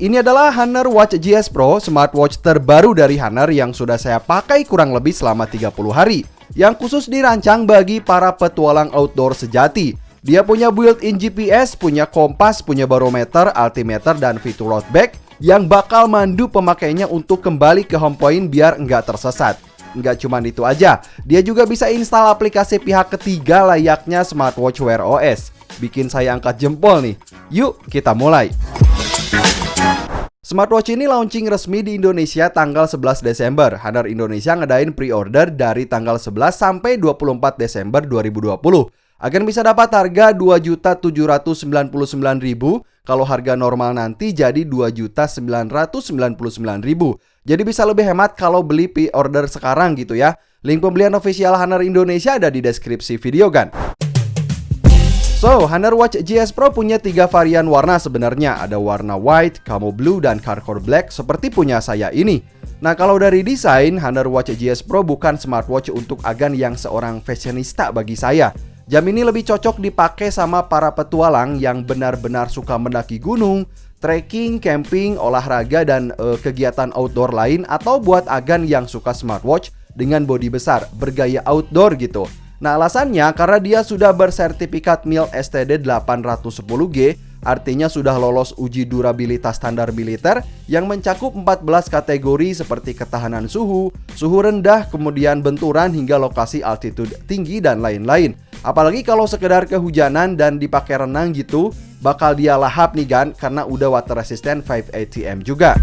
Ini adalah Honor Watch GS Pro, smartwatch terbaru dari Honor yang sudah saya pakai kurang lebih selama 30 hari, yang khusus dirancang bagi para petualang outdoor sejati. Dia punya built-in GPS, punya kompas, punya barometer, altimeter, dan fitur road back yang bakal mandu pemakainya untuk kembali ke home point biar nggak tersesat. Nggak cuma itu aja, dia juga bisa install aplikasi pihak ketiga layaknya smartwatch Wear OS. Bikin saya angkat jempol nih. Yuk kita mulai. Smartwatch ini launching resmi di Indonesia tanggal 11 Desember. Honor Indonesia ngadain pre-order dari tanggal 11 sampai 24 Desember 2020. Akan bisa dapat harga Rp2.799.000. Kalau harga normal nanti jadi Rp2.999.000. Jadi bisa lebih hemat kalau beli pre-order sekarang gitu ya. Link pembelian official Honor Indonesia ada di deskripsi video kan. So, Honor Watch GS Pro punya 3 varian warna sebenarnya. Ada warna white, camo blue, dan charcoal black seperti punya saya ini. Nah, kalau dari desain, Honor Watch GS Pro bukan smartwatch untuk agan yang seorang fashionista bagi saya. Jam ini lebih cocok dipakai sama para petualang yang benar-benar suka mendaki gunung, trekking, camping, olahraga, dan kegiatan outdoor lain, atau buat agan yang suka smartwatch dengan bodi besar, bergaya outdoor gitu. Nah, alasannya karena dia sudah bersertifikat MIL STD 810G, artinya sudah lolos uji durabilitas standar militer yang mencakup 14 kategori seperti ketahanan suhu, suhu rendah, kemudian benturan hingga lokasi altitude tinggi dan lain-lain. Apalagi kalau sekedar kehujanan dan dipakai renang gitu, bakal dia lahap nih kan karena udah water resistant 5 ATM juga.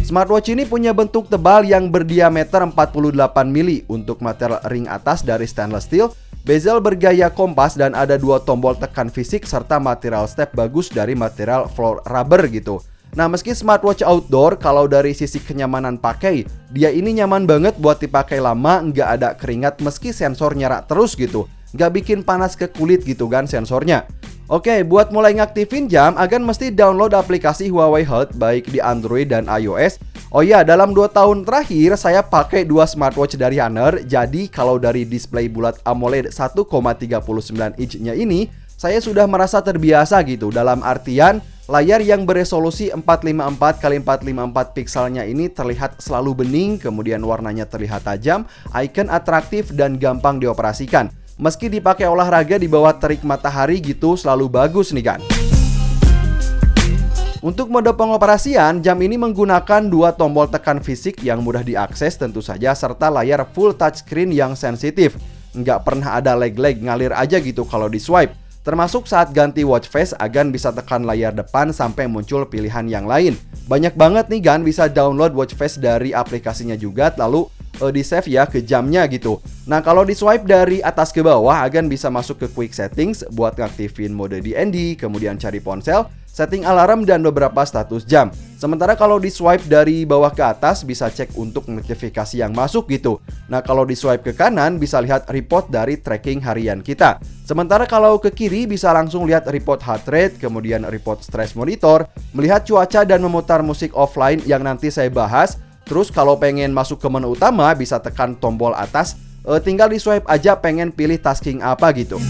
Smartwatch ini punya bentuk tebal yang berdiameter 48 mili untuk material ring atas dari stainless steel, bezel bergaya kompas, dan ada 2 tombol tekan fisik serta material step bagus dari material floor rubber gitu. Nah, meski smartwatch outdoor, kalau dari sisi kenyamanan pakai, dia ini nyaman banget buat dipakai lama, nggak ada keringat meski sensor nyala terus gitu. Nggak bikin panas ke kulit gitu kan sensornya. Oke, buat mulai ngaktifin jam, agan mesti download aplikasi Huawei Health baik di Android dan iOS. Oh ya, dalam 2 tahun terakhir saya pakai 2 smartwatch dari Honor. Jadi kalau dari display bulat AMOLED 1,39 inch-nya ini, saya sudah merasa terbiasa gitu. Dalam artian, layar yang beresolusi 454x454 pikselnya ini terlihat selalu bening, kemudian warnanya terlihat tajam, icon atraktif, dan gampang dioperasikan. Meski dipakai olahraga di bawah terik matahari gitu, selalu bagus nih kan. Untuk mode pengoperasian, jam ini menggunakan 2 tombol tekan fisik yang mudah diakses tentu saja, serta layar full touchscreen yang sensitif. Nggak pernah ada lag-lag, ngalir aja gitu kalau di swipe. Termasuk saat ganti watch face, agan bisa tekan layar depan sampai muncul pilihan yang lain. Banyak banget nih kan, bisa download watch face dari aplikasinya juga, lalu di save ya ke jamnya gitu. Nah, kalau di swipe dari atas ke bawah, agan bisa masuk ke quick settings buat ngaktifin mode DND, kemudian cari ponsel, setting alarm, dan beberapa status jam. Sementara kalau di swipe dari bawah ke atas, bisa cek untuk notifikasi yang masuk gitu. Nah, kalau di swipe ke kanan, bisa lihat report dari tracking harian kita. Sementara kalau ke kiri, bisa langsung lihat report heart rate, kemudian report stress monitor, melihat cuaca, dan memutar musik offline yang nanti saya bahas. Terus kalau pengen masuk ke menu utama, bisa tekan tombol atas, tinggal di swipe aja pengen pilih tasking apa gitu.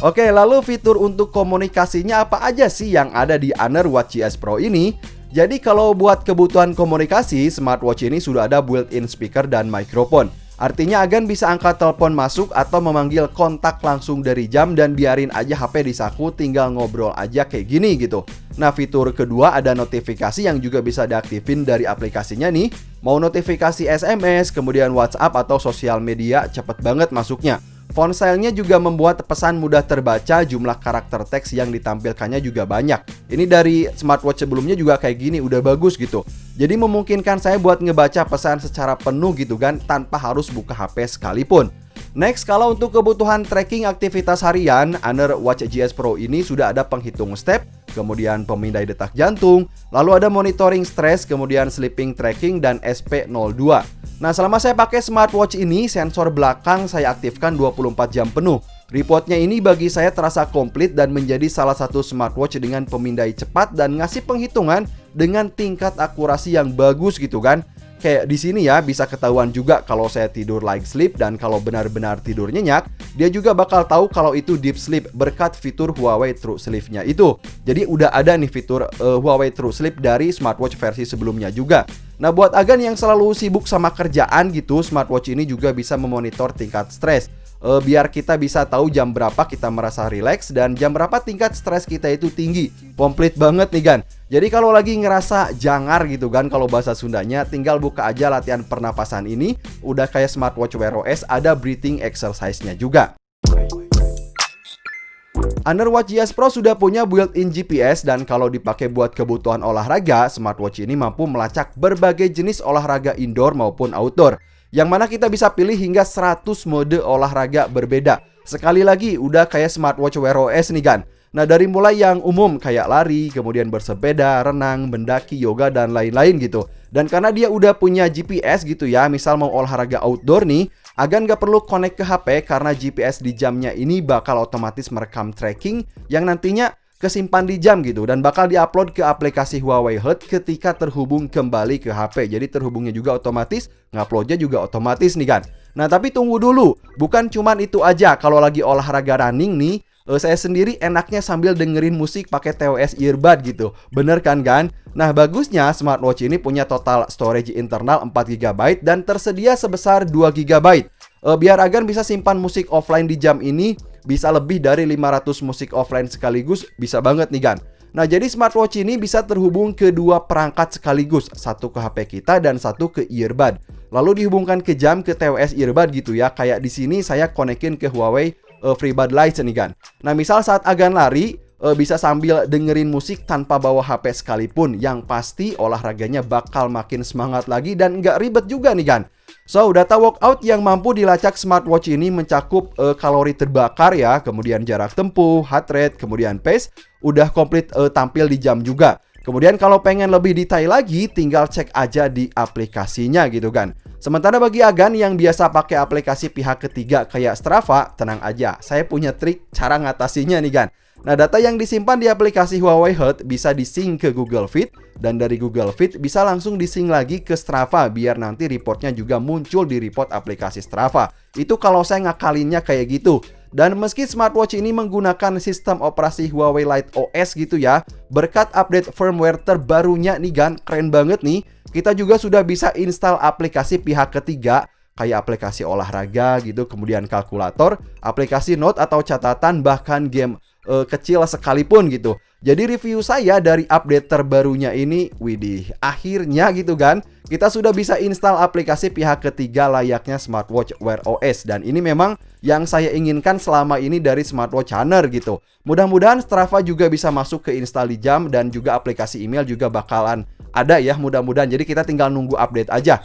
Oke, lalu fitur untuk komunikasinya apa aja sih yang ada di Honor Watch GS Pro ini? Jadi kalau buat kebutuhan komunikasi, smartwatch ini sudah ada built-in speaker dan mikrofon. Artinya agan bisa angkat telepon masuk atau memanggil kontak langsung dari jam dan biarin aja HP di saku, tinggal ngobrol aja kayak gini gitu. Nah, fitur kedua ada notifikasi yang juga bisa diaktifin dari aplikasinya nih. Mau notifikasi SMS, kemudian WhatsApp atau sosial media, cepet banget masuknya. Fontsnya juga membuat pesan mudah terbaca, jumlah karakter teks yang ditampilkannya juga banyak. Ini dari smartwatch sebelumnya juga kayak gini, udah bagus gitu. Jadi memungkinkan saya buat ngebaca pesan secara penuh gitu kan, tanpa harus buka HP sekalipun. Next, kalau untuk kebutuhan tracking aktivitas harian, Honor Watch GS Pro ini sudah ada penghitung step, kemudian pemindai detak jantung, lalu ada monitoring stres, kemudian sleeping tracking, dan SP02. Nah, selama saya pakai smartwatch ini, sensor belakang saya aktifkan 24 jam penuh. Reportnya ini bagi saya terasa komplit dan menjadi salah satu smartwatch dengan pemindai cepat dan ngasih penghitungan dengan tingkat akurasi yang bagus gitu kan. kayak di sini ya bisa ketahuan juga kalau saya tidur light sleep dan kalau benar-benar tidur nyenyak, dia juga bakal tahu kalau itu deep sleep berkat fitur Huawei True Sleep-nya itu. Jadi udah ada nih fitur Huawei True Sleep dari smartwatch versi sebelumnya juga. Nah, buat Agan yang selalu sibuk sama kerjaan gitu, smartwatch ini juga bisa memonitor tingkat stres. Biar kita bisa tahu jam berapa kita merasa rileks dan jam berapa tingkat stres kita itu tinggi. Komplit banget nih Gan. Jadi kalau lagi ngerasa jangar gitu kan, kalau bahasa Sundanya, tinggal buka aja latihan pernapasan ini. Udah kayak smartwatch Wear OS, ada breathing exercise-nya juga. Honor Watch GS Pro sudah punya built-in GPS dan kalau dipakai buat kebutuhan olahraga, smartwatch ini mampu melacak berbagai jenis olahraga indoor maupun outdoor. Yang mana kita bisa pilih hingga 100 mode olahraga berbeda. Sekali lagi, udah kayak smartwatch Wear OS nih kan. Nah, dari mulai yang umum kayak lari, kemudian bersepeda, renang, mendaki, yoga, dan lain-lain gitu. Dan karena dia udah punya GPS gitu ya, misal mau olahraga outdoor nih, Agan nggak perlu connect ke HP karena GPS di jamnya ini bakal otomatis merekam tracking yang nantinya kesimpan di jam gitu dan bakal diupload ke aplikasi Huawei Health ketika terhubung kembali ke HP. Jadi terhubungnya juga otomatis, nguploadnya juga otomatis nih kan. Nah, tapi tunggu dulu, bukan cuman itu aja. Kalau lagi olahraga running nih, saya sendiri enaknya sambil dengerin musik pakai TWS earbud gitu. Bener kan? Nah, bagusnya smartwatch ini punya total storage internal 4 GB dan tersedia sebesar 2 GB. Biar Agan bisa simpan musik offline di jam ini, bisa lebih dari 500 musik offline sekaligus, bisa banget nih Gan. Nah, jadi smartwatch ini bisa terhubung ke dua perangkat sekaligus, satu ke HP kita dan satu ke earbud. Lalu dihubungkan ke jam ke TWS earbud gitu ya. Kayak di sini saya konekin ke Huawei FreeBuds Lite nih kan. Nah, misal saat Agan lari, bisa sambil dengerin musik tanpa bawa HP sekalipun. Yang pasti olahraganya bakal makin semangat lagi dan nggak ribet juga nih kan. So, data workout yang mampu dilacak smartwatch ini mencakup kalori terbakar ya, kemudian jarak tempuh, heart rate, kemudian pace, udah komplit tampil di jam juga. Kemudian kalau pengen lebih detail lagi, tinggal cek aja di aplikasinya gitu kan. Sementara bagi Agan yang biasa pakai aplikasi pihak ketiga kayak Strava, tenang aja, saya punya trik cara ngatasinya nih kan. Nah, data yang disimpan di aplikasi Huawei Health bisa di-sync ke Google Fit, dan dari Google Fit bisa langsung di-sync lagi ke Strava biar nanti reportnya juga muncul di report aplikasi Strava. Itu kalau saya ngakalinnya kayak gitu. Dan meski smartwatch ini menggunakan sistem operasi Huawei Lite OS gitu ya, berkat update firmware terbarunya nih Gan, keren banget nih. Kita juga sudah bisa install aplikasi pihak ketiga kayak aplikasi olahraga gitu, kemudian kalkulator, aplikasi note atau catatan, bahkan game kecil sekalipun gitu. Jadi review saya dari update terbarunya ini, widih, akhirnya gitu kan, kita sudah bisa install aplikasi pihak ketiga layaknya smartwatch Wear OS. Dan ini memang yang saya inginkan selama ini dari smartwatch Honor gitu. Mudah-mudahan Strava juga bisa masuk ke install di jam dan juga aplikasi email juga bakalan ada ya mudah-mudahan. Jadi kita tinggal nunggu update aja.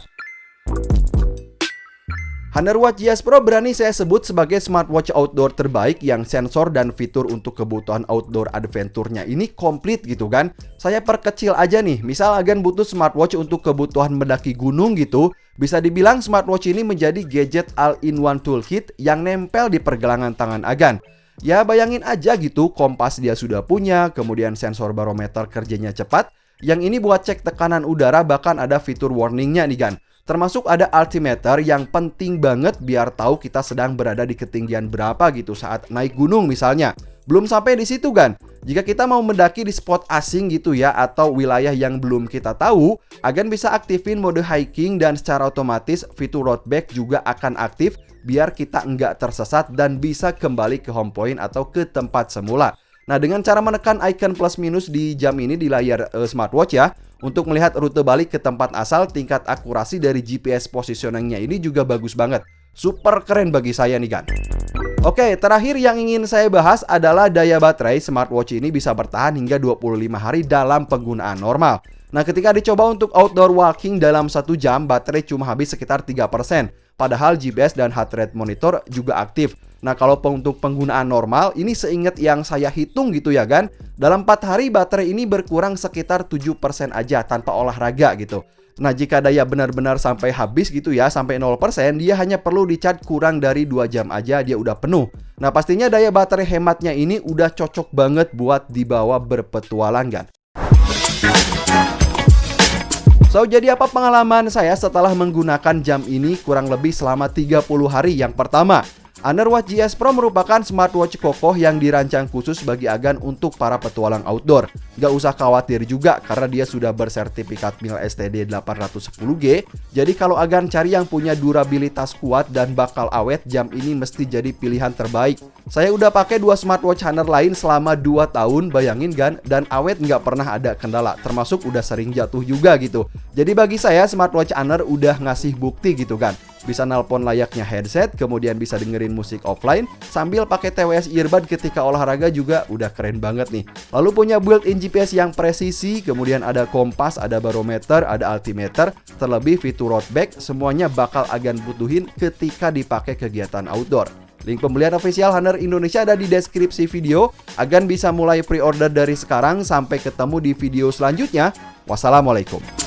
Honor Watch GS Pro berani saya sebut sebagai smartwatch outdoor terbaik yang sensor dan fitur untuk kebutuhan outdoor adventure-nya ini komplit gitu kan. Saya perkecil aja nih, misal Agan butuh smartwatch untuk kebutuhan mendaki gunung gitu, bisa dibilang smartwatch ini menjadi gadget all-in-one toolkit yang nempel di pergelangan tangan Agan. Ya bayangin aja gitu, kompas dia sudah punya, kemudian sensor barometer kerjanya cepat, yang ini buat cek tekanan udara, bahkan ada fitur warningnya nih kan. Termasuk ada altimeter yang penting banget biar tahu kita sedang berada di ketinggian berapa gitu saat naik gunung misalnya. Belum sampai di situ kan. Jika kita mau mendaki di spot asing gitu ya atau wilayah yang belum kita tahu, Agan bisa aktifin mode hiking dan secara otomatis fitur road back juga akan aktif biar kita nggak tersesat dan bisa kembali ke home point atau ke tempat semula. Nah, dengan cara menekan icon plus minus di jam ini di layar smartwatch ya, untuk melihat rute balik ke tempat asal, tingkat akurasi dari GPS positioningnya ini juga bagus banget. Super keren bagi saya nih kan. Oke, terakhir yang ingin saya bahas adalah daya baterai. Smartwatch ini bisa bertahan hingga 25 hari dalam penggunaan normal. Nah, ketika dicoba untuk outdoor walking dalam 1 jam, baterai cuma habis sekitar 3%. Padahal GPS dan heart rate monitor juga aktif. Nah, kalau untuk penggunaan normal, ini seingat yang saya hitung gitu ya kan, dalam 4 hari baterai ini berkurang sekitar 7% aja tanpa olahraga gitu. Nah, jika daya benar-benar sampai habis gitu ya, sampai 0%, dia hanya perlu di-charge kurang dari 2 jam aja, dia udah penuh. Nah, pastinya daya baterai hematnya ini udah cocok banget buat dibawa berpetualang kan. So, jadi apa pengalaman saya setelah menggunakan jam ini kurang lebih selama 30 hari yang pertama? Honor Watch GS Pro merupakan smartwatch kokoh yang dirancang khusus bagi Agan untuk para petualang outdoor. Gak usah khawatir juga karena dia sudah bersertifikat MIL STD 810G. Jadi kalau Agan cari yang punya durabilitas kuat dan bakal awet, jam ini mesti jadi pilihan terbaik. Saya udah pakai 2 smartwatch Honor lain selama 2 tahun, bayangin kan? Dan awet nggak pernah ada kendala, termasuk udah sering jatuh juga gitu. Jadi bagi saya smartwatch Honor udah ngasih bukti gitu kan. Bisa nelpon layaknya headset, kemudian bisa dengerin musik offline sambil pakai TWS earbud ketika olahraga juga udah keren banget nih. Lalu punya built-in GPS yang presisi, kemudian ada kompas, ada barometer, ada altimeter, terlebih fitur road back, semuanya bakal Agan butuhin ketika dipakai kegiatan outdoor. Link pembelian official Honor Indonesia ada di deskripsi video. Agan bisa mulai pre-order dari sekarang. Sampai ketemu di video selanjutnya. Wassalamualaikum.